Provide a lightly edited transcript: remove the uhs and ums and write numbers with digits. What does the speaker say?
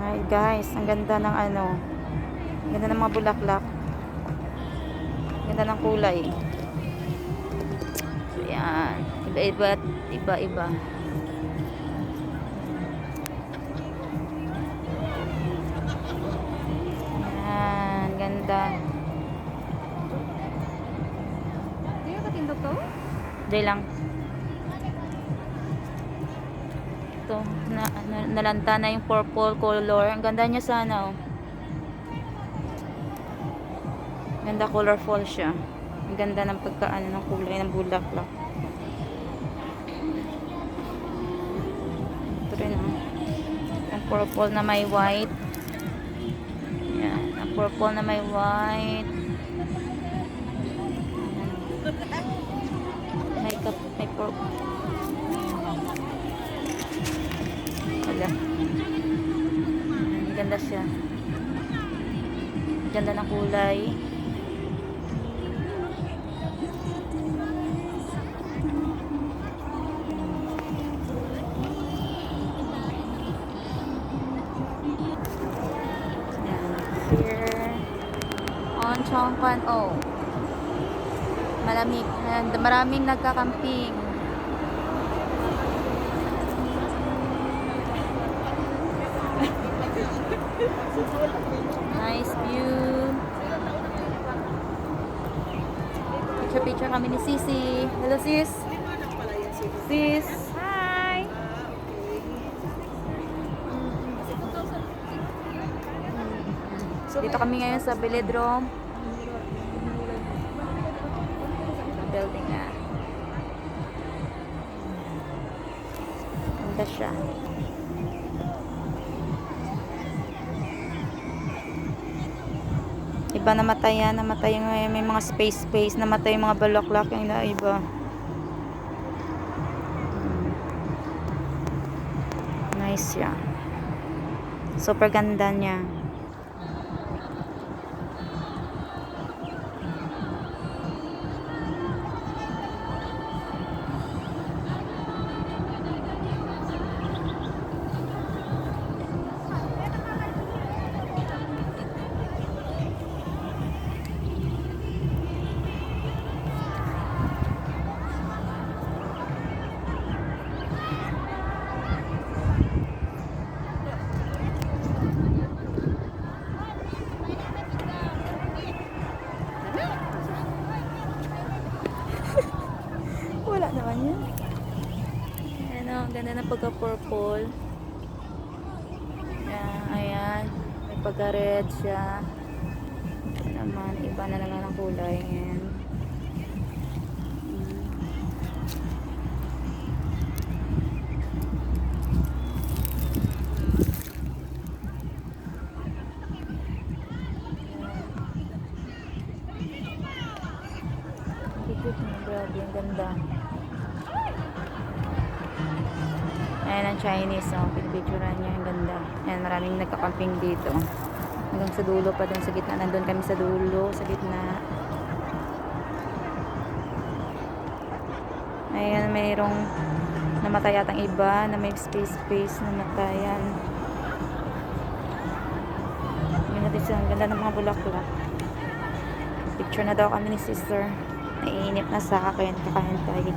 Ay guys, ang ganda ng ano. Ang ganda ng mga bulaklak. Ang ganda ng kulay. So yan. Iba-iba at iba-iba. Yan, ganda. Di ba katindog to? Diyan lang. Ito, nalanta na yung purple color. Ang ganda niya sana, oh. Ganda, colorful siya. Ang ganda ng pagkaano ng kulay ng bulaklak. Ito rin, oh. Ang purple na may white. Yan, ang purple na may white. May purple. Wala. Ang ganda siya. Ang ganda ng kulay. Here on Chongpan O. Malamig. Maraming nagkakamping. Nice view. Picture kami ni Sisi. Hello sis. Sis. Hi. Dito kami ngayon sa Velodrome. Building na. Ganda siya. Iba namatay yan. Namatay yung may mga space. Namatay yung mga bulaklak. Yung iba. Nice siya. Super ganda niya. Wala naman yun. Ayan o, ganda ng pagka-purple. Ayan. May pagka-red siya. Naman, iba na naman ang kulay. Ayan. Grabe, ang ganda. Ayan ang Chinese, oh. Pinipicturean niya, ang ganda. Ayan, maraming nagkakamping dito. Hanggang sa dulo pa dun sa gitna. Nandun kami sa dulo, sa gitna. Ayan, mayroong namatay yatang iba na may space namatayan. Yun natin siya, ang ganda ng mga bulaklak. Picture na daw kami ni sister. Naiinip na sa akin, kakain tayo.